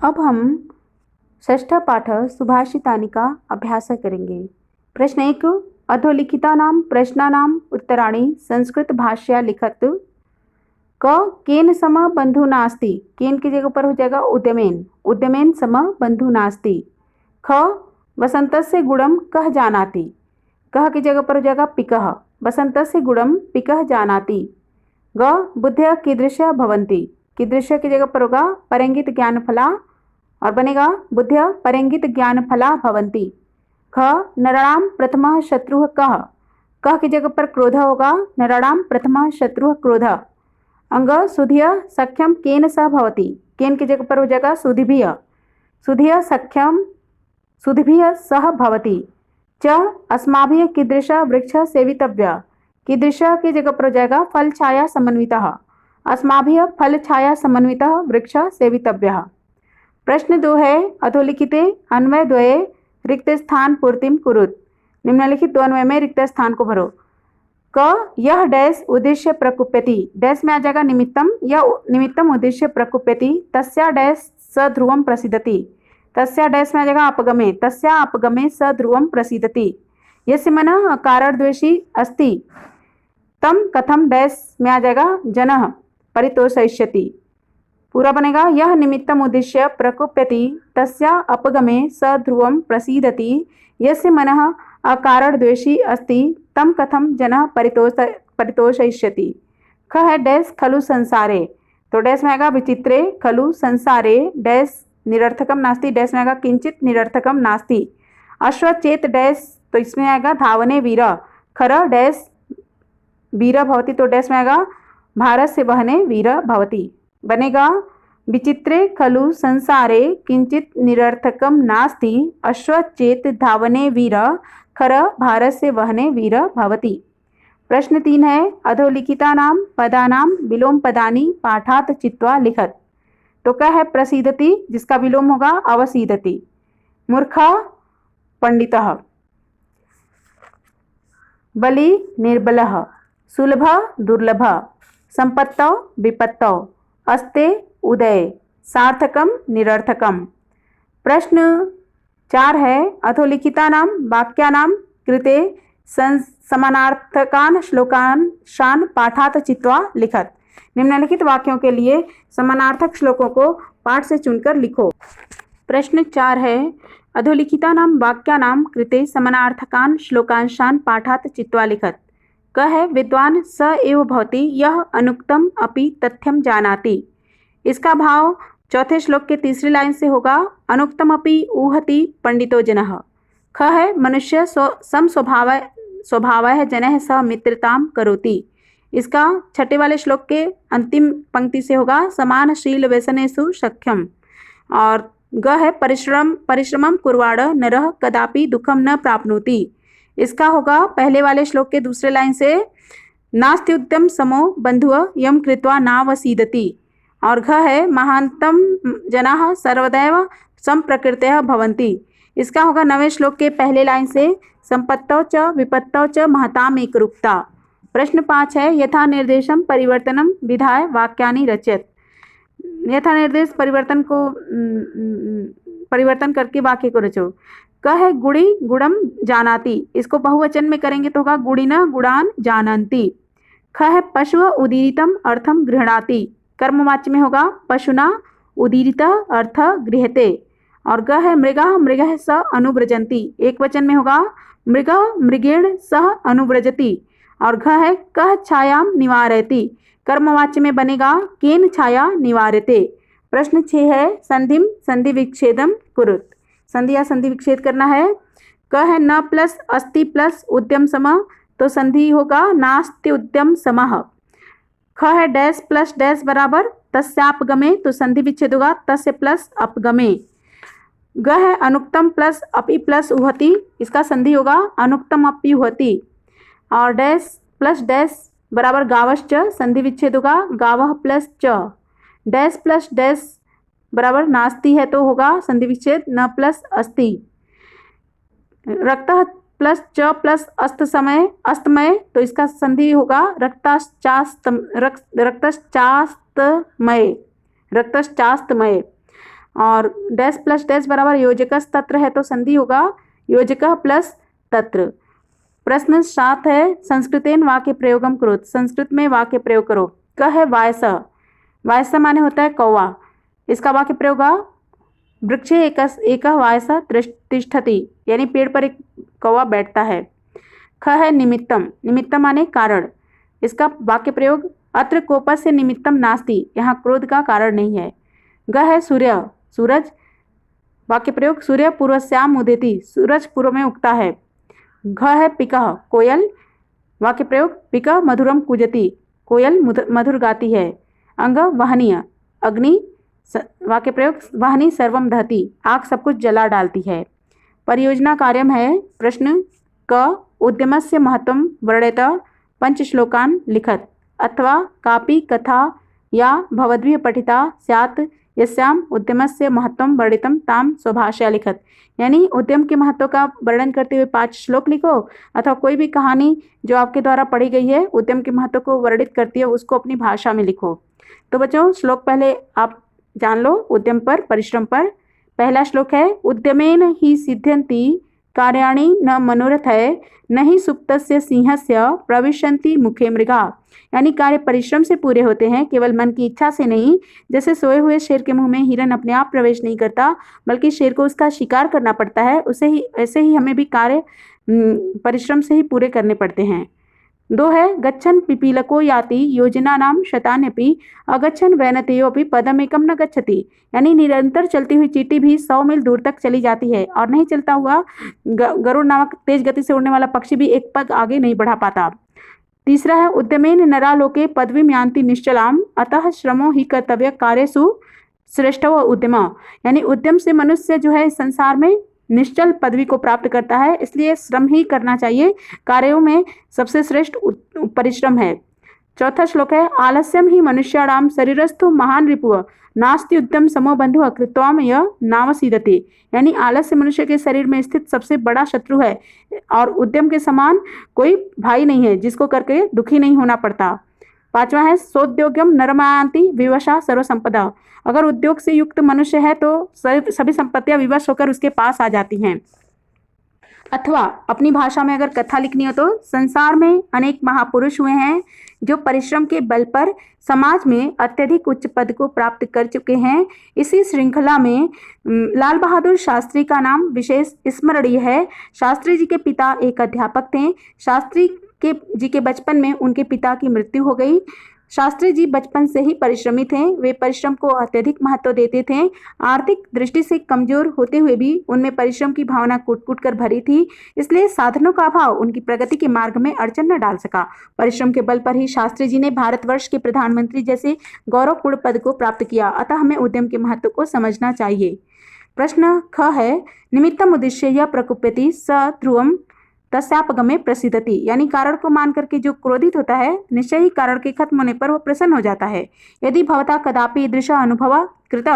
अब हम षष्ठ पाठ सुभाषितानि का अभ्यास करेंगे। प्रश्न 1, अधोलिखितानां प्रश्नानां उत्तराणि संस्कृत भाषया लिखत। क केन सम बंधु नास्ति, केन की जगह पर हो जाएगा उद्यमेन, उद्यमेन सम बंधु नास्ति। ख वसंतस्य गुणं कः जानाति, कह की जगह पर हो जाएगा पिकः, वसंतस्य गुणं पिकः जानाति। ग बुद्धयः कीदृशः भवन्ति, कीदृशः की जगह पर होगा परंगित ज्ञानफला और बनेगा बुद्धयः परंगित ज्ञानफला भवन्ति। ख नराणां प्रथमः शत्रुः कः, कह की जगह पर क्रोध होगा, नराणां प्रथमः शत्रुः क्रोधः। अंग सुधियः सख्यं केन सह भवति, केन की जगह पर हो जाएगा सुधिभिः, सुधियः सख्यं सुधिभिः सह भवति। च अस्माभिः कीदृशः वृक्षः सेवितव्यः, कीदृशः की जगह पर हो जाएगा फल छाया समन्वितः, अस्माभिः फल छाया समन्वितः वृक्षः सेवितव्यः। प्रश्न 2 है, अधोलिखिते अन्वयद्वये रिक्त स्थान पूर्तिं कुरुत। निम्नलिखित दो अन्वय में रिक्त स्थान को भरो। क यह डैश उद्देश्य प्रकुप्यति, डैश में आ जाएगा निमित्तम, यह निमित्तम उद्देश्य प्रकुप्यति, तस्या डैश स ध्रुवम प्रसिद्धति, तस्या डैश में आ जाएगा अपगमे, तस्या अपगमे स ध्रुवम प्रसिद्धति। यस्य मनः कारणद्वेषी अस्ति तम कथम डैश में आ जाएगा जनः परितोषयिष्यति। पूरा बनेगा, यह निमित्तम उद्देश्य प्रकुप्यति तस्या अपगमे स ध्रुवम प्रसीदति, यस्य मनः अकारण द्वेषी अस्ति तम कथम जनः परितोषयिष्यति। ख है डैश खलु संसारे, तो डैश में आएगा विचित्रे खलु संसारे डैश निरर्थकम नास्ति, डैश में आएगा किंचित निरर्थकम नास्ति। अश्वचेत डैश, तो इसमें आएगा धावने वीर, खर डैश वीर भवति, तो डैश में आएगा भारत से बहने वीर भवति। बनेगा विचित्रे खलु संसारे किंचित निरर्थकम नास्ति, अश्वचेत धावने वीर खर भारत से वहने वीर भवति। प्रश्न 3 है, अधोलिखितानां पदानां विलोम पदानि पाठात् चित्वा लिखत। तो क्या है प्रसीदति, जिसका विलोम होगा अवसीदति। मूर्खा पंडितः, बलि निर्बलः, सुलभ दुर्लभ, संपत्तौ विपत्तौ, अस्ते उदय, सार्थकम निरर्थकम। प्रश्न 4 है, अधोलिखितानां वाक्यानां कृते समानार्थकान् श्लोकान् शान् पाठात् चित्वा लिखत। निम्नलिखित वाक्यों के लिए समानार्थक श्लोकों को पाठ से चुनकर लिखो। प्रश्न 4 है, अधोलिखितानां वाक्यानां कृते समानार्थकान् श्लोकांशान् पाठात् चित्वा लिखत। क है विद्वान स एव भवति यह अनुक्तम अपि तथ्यम जानाति, इसका भाव चौथे श्लोक के तीसरी लाइन से होगा अनुक्तम अपि ऊहति पंडितो जनः। ख है मनुष्य सम स्वभावः जनः सह मित्रताम करोति, इसका छठे वाले श्लोक के अंतिम पंक्ति से होगा समानशील व्यसनेषु सख्यम। और ग है परिश्रमम कुर्वाण नरः कदापि दुखम न प्राप्नोति, इसका होगा पहले वाले श्लोक के दूसरे लाइन से नास्त्युद्यम समो बंधुः यम कृत्वा नावसीदति। और घ है महांतम जनाः सर्वदैव संप्रकृतयः भवन्ति, इसका होगा 9वें श्लोक के पहले लाइन से संपत्तौ च विपत्तौ च महताम एकरूपता। प्रश्न 5 है, यथा निर्देशम परिवर्तनम विधाय वाक्यानि रचयत। यथा निर्देश परिवर्तन करके वाक्य को रचो। क है गुड़ी गुड़म जानाति, इसको बहुवचन में करेंगे तो होगा गुड़िना गुड़ान जानन्ति। ख है पशु उदीरितम अर्थम गृह्णाति, कर्मवाच्य में होगा पशुना उदीरितः अर्थ गृह्यते। और ग है मृगः मृगः स अनुव्रजन्ति, एक वचन में होगा मृगः मृगेण सह अनुव्रजति। और घ है कः छायाम निवारयति, कर्मवाच्य में बनेगा केन छाया निवार्यते। प्रश्न 6 है, संधिम संधि विच्छेदम कुरुत। संधि या संधि विच्छेद करना है। क है न प्लस अस्ति प्लस उद्यम समः, तो संधि होगा नास्ति उद्यम समः। ख है डैश प्लस डैश बराबर तस्यापगमे, तो संधि विच्छेद होगा तस्य प्लस अपगमे। ग है अनुक्तम प्लस अपि प्लस उहति, इसका संधि होगा अनुक्तम अपि उहति। और डैश प्लस डैश बराबर गावश्च, संधि विच्छेद होगा गावः प्लस च। डैश प्लस डैश बराबर नास्ति है तो होगा संधि विच्छेद न प्लस अस्ति। रक्तः प्लस च प्लस अस्त समय अस्तमय, तो इसका संधि होगा रक्तश्चास्तमय। और डैश प्लस डैश बराबर योजकस तत्र है तो संधि होगा योजकः प्लस तत्र। प्रश्न 7 है संस्कृतेन वाक्य प्रयोगम करो, संस्कृत में वाक्य प्रयोग करो। क है वायस, वायस माने होता है कौवा, इसका वाक्य प्रयोग वृक्षे एक वायस तिष्ठति, यानी पेड़ पर एक कौवा बैठता है। ख है निमित्तम, निमित्तम माने कारण, इसका वाक्य प्रयोग अत्र कोपस्य निमित्तम नास्ति, यहाँ क्रोध का कारण नहीं है। ग है सूर्य, सूरज, वाक्य प्रयोग सूर्य पूर्वस्याम उदेति, सूरज पूर्व में उगता है। घ है पिकः, कोयल, वाक्य प्रयोग पिकः मधुरम कूजति, कोयल मधुर गाती है। अंग वहनीय, अग्नि, वाक्य प्रयोग वहनी सर्वम दहति, आग सब कुछ जला डालती है। परियोजना कार्यम है प्रश्न क उद्यमस्य महत्वं वर्णयत पंच श्लोकान लिखत, अथवा कापि कथा या भवद्भिः पठिता स्यात् यस्याम उद्यमस्य महत्वं वर्णितं ताम स्वभाषया लिखत, यानी उद्यम के महत्व का वर्णन करते हुए 5 श्लोक लिखो, अथवा कोई भी कहानी जो आपके द्वारा पढ़ी गई है उद्यम के महत्व को वर्णित करती है उसको अपनी भाषा में लिखो। तो बच्चों श्लोक पहले आप जान लो उद्यम पर, परिश्रम पर। पहला श्लोक है उद्यमेन ही सिद्ध्यन्ति कार्याणि न मनोरथय न ही सुप्तस्य सिंहस्य प्रविशन्ति मुखे मृगा, यानी कार्य परिश्रम से पूरे होते हैं, केवल मन की इच्छा से नहीं। जैसे सोए हुए शेर के मुंह में हिरन अपने आप प्रवेश नहीं करता बल्कि शेर को उसका शिकार करना पड़ता है, ऐसे ही हमें भी कार्य परिश्रम से ही पूरे करने पड़ते हैं। 2 है गच्छन पिपीलको याति योजना नाम शतान्यपि अगच्छन वैनतेयोपि पदमेकम न गच्छति, यानी निरंतर चलती हुई चींटी भी 100 मील दूर तक चली जाती है और नहीं चलता हुआ गरुड़ नामक तेज गति से उड़ने वाला पक्षी भी एक पग आगे नहीं बढ़ा पाता। तीसरा है उद्यमेन नरालोके पदवीं यान्ति निश्चलाम अतः श्रमो ही कर्तव्य कार्यसु श्रेष्ठो उद्यम, यानी उद्यम से मनुष्य जो है संसार में निश्चल पदवी को प्राप्त करता है, इसलिए श्रम ही करना चाहिए, कार्यों में सबसे श्रेष्ठ परिश्रम है। चौथा श्लोक है आलस्यम ही मनुष्याणाम शरीरस्थो महान रिपुः नास्ति उद्यम समो बंधु कृत्वाम यह नाम सीदते, यानी आलस्य मनुष्य के शरीर में स्थित सबसे बड़ा शत्रु है और उद्यम के समान कोई भाई नहीं है जिसको करके दुखी नहीं होना पड़ता। 5वां है सोद्योग्यम नरमायांति विवशा सर्व संपदा, अगर उद्योग से युक्त मनुष्य है तो सभी संपत्तियां विवश होकर उसके पास आ जाती हैं। अथवा अपनी भाषा में अगर कथा लिखनी हो तो संसार में अनेक महापुरुष हुए हैं जो परिश्रम के बल पर समाज में अत्यधिक उच्च पद को प्राप्त कर चुके हैं। इसी श्रृंखला में लाल बहादुर शास्त्री का नाम विशेष स्मरणीय है। शास्त्री जी के पिता एक अध्यापक थे। शास्त्री जी के बचपन में उनके पिता की मृत्यु हो गई। शास्त्री जी बचपन से ही परिश्रमी थे, वे परिश्रम को अत्यधिक महत्व देते थे। आर्थिक दृष्टि से कमजोर होते हुए भी उनमें परिश्रम की भावना कूट-कूट कर भरी थी, इसलिए साधनों का अभाव उनकी प्रगति के मार्ग में अड़चन न डाल सका। परिश्रम के बल पर ही शास्त्री जी ने भारतवर्ष के प्रधानमंत्री जैसे गौरवपूर्ण पद को प्राप्त किया, अतः हमें उद्यम के महत्व को समझना चाहिए। प्रश्न ख है निमित्तम उद्देश्य या प्रकुप्यति स ध्रुवम तस्यापगमे प्रसिद्धति, यानी कारण को मान करके जो क्रोधित होता है निश्चय ही कारण के खत्म होने पर वो प्रसन्न हो जाता है। यदि भवता कदापि ईदृश अनुभव कृत,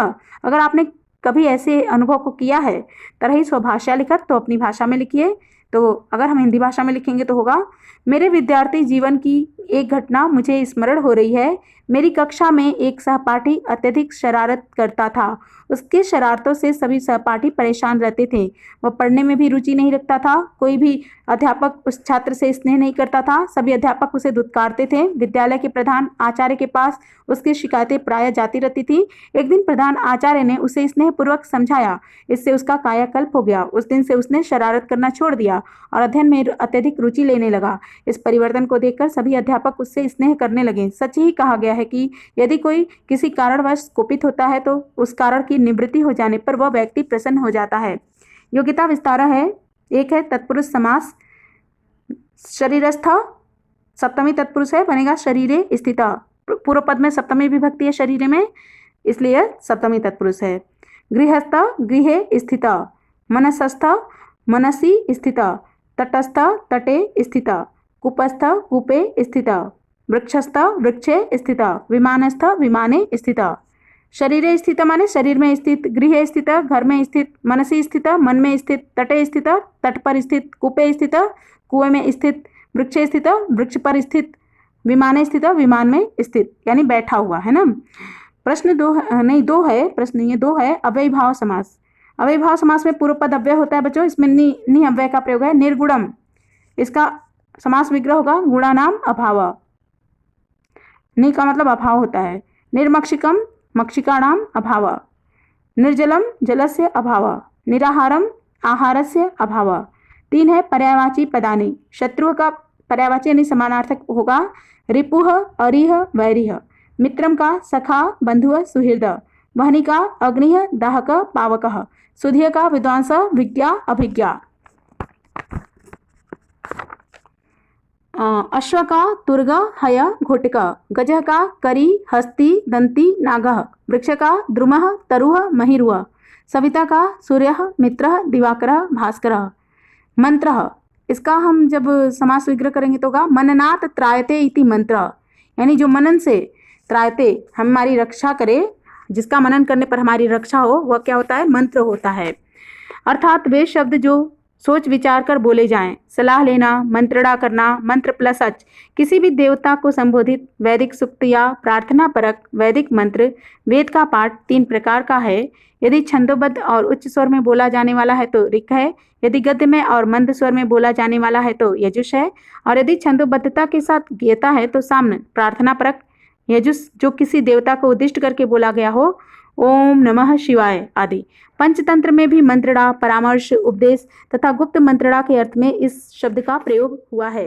अगर आपने कभी ऐसे अनुभव को किया है तरही स्वभाषा लिखत, तो अपनी भाषा में लिखिए। तो अगर हम हिंदी भाषा में लिखेंगे तो होगा मेरे विद्यार्थी जीवन की एक घटना मुझे स्मरण हो रही है। मेरी कक्षा में एक सहपाठी अत्यधिक शरारत करता था। उसके शरारतों से सभी सहपाठी परेशान रहते थे। वह पढ़ने में भी रुचि नहीं रखता था। कोई भी अध्यापक उस छात्र से स्नेह नहीं करता था। सभी अध्यापक उसे दुत्कारते थे। विद्यालय के प्रधान आचार्य के पास उसकी शिकायतें प्रायः जाती रहती थी। एक दिन प्रधान आचार्य ने उसे स्नेहपूर्वक समझाया, इससे उसका कायाकल्प हो गया। उस दिन से उसने शरारत करना छोड़ दिया और अध्ययन में अत्यधिक रुचि लेने लगा। इस परिवर्तन को देखकर सभी अध्यापक उससे स्नेह करने लगे। सच ही कहा गया है कि यदि कोई किसी कारणवश कुपित होता है तो उस कारण की निवृत्ति हो जाने पर वह व्यक्ति प्रसन्न हो जाता है। योग्यता विस्तार है। एक है तत्पुरुष समास। शरीरस्थ सप्तमी तत्पुरुष है, बनेगा शरीरे स्थित। पूर्व पद में सप्तमी विभक्ति है शरीर में, इसलिए सप्तमी तत्पुरुष है। गृहस्थ गृहे स्थित, मनसस्थ मनसि स्थित, तटस्थ तटे स्थित, कूपस्थ कूपे स्थित, वृक्षस्थ वृक्षे स्थित, विमानस्थ विमाने स्थित। शरीरे स्थित माने शरीर में स्थित, गृहे स्थित घर में स्थित, मनसी स्थित मन में स्थित, तटे स्थित तट पर स्थित, कूपे स्थित कुएं में स्थित, वृक्षे स्थित वृक्ष पर स्थित, विमाने स्थित विमान में स्थित, यानी बैठा हुआ है ना। प्रश्न दो है, नहीं दो है, प्रश्न नहीं है, दो है। अव्ययीभाव समास। अव्ययीभाव समास में पूर्व पद अव्यय होता है बच्चों, इसमें नि अव्यय का प्रयोग है। निर्गुणम, इसका समास विग्रह होगा गुणानाम अभाव। नि का मतलब अभाव होता है। निर्मक्षिकम, मक्षिकाणाम अभाव। निर्जलम, जलस्य अभाव। निराहारम, आहारस्य अभाव। 3 है पर्यायवाची पदानि। शत्रु का पर्यायवाची यानी समानार्थक होगा रिपुह, अरिह, वैरिह। मित्रम का सखा, बंधुः, सुहृद। वहनी का अग्निः, दाहक, पावकः। सुधिय का विद्वांस, विज्ञा, अभिज्ञा। अश्व का तुर्ग, हय, घोटक। गजः का करी, हस्ती, दंती, नागः। वृक्ष का द्रुमः, तरुः, महिरुः। सविता का सूर्यः, मित्रः, दिवाकरः, भास्करः। मंत्रः, इसका हम जब समास विग्रह करेंगे तो होगा मननात् त्रायते इति मंत्र, यानी जो मनन से त्रायते हमारी रक्षा करे, जिसका मनन करने पर हमारी रक्षा हो, वह क्या होता है? मंत्र होता है। अर्थात वे शब्द जो सोच विचार कर बोले जाएं। सलाह लेना, मंत्रणा करना, मंत्र प्लस अच। किसी भी देवता को संबोधित वैदिक सूक्त या प्रार्थना परक वैदिक मंत्र। वेद का पाठ 3 प्रकार का है। यदि छंदोबद्ध और उच्च स्वर में बोला जाने वाला है तो ऋक् है। यदि गद्य में और मंद स्वर में बोला जाने वाला है तो यजुष है। और यदि छंदोबद्धता के साथ गीता है तो साम्य प्रार्थना परक यजुष, जो किसी देवता को उद्दिष्ट करके बोला गया हो, ओम नमः शिवाय आदि। पंचतंत्र में भी मंत्रणा, परामर्श, उपदेश तथा गुप्त मंत्रणा के अर्थ में इस शब्द का प्रयोग हुआ है।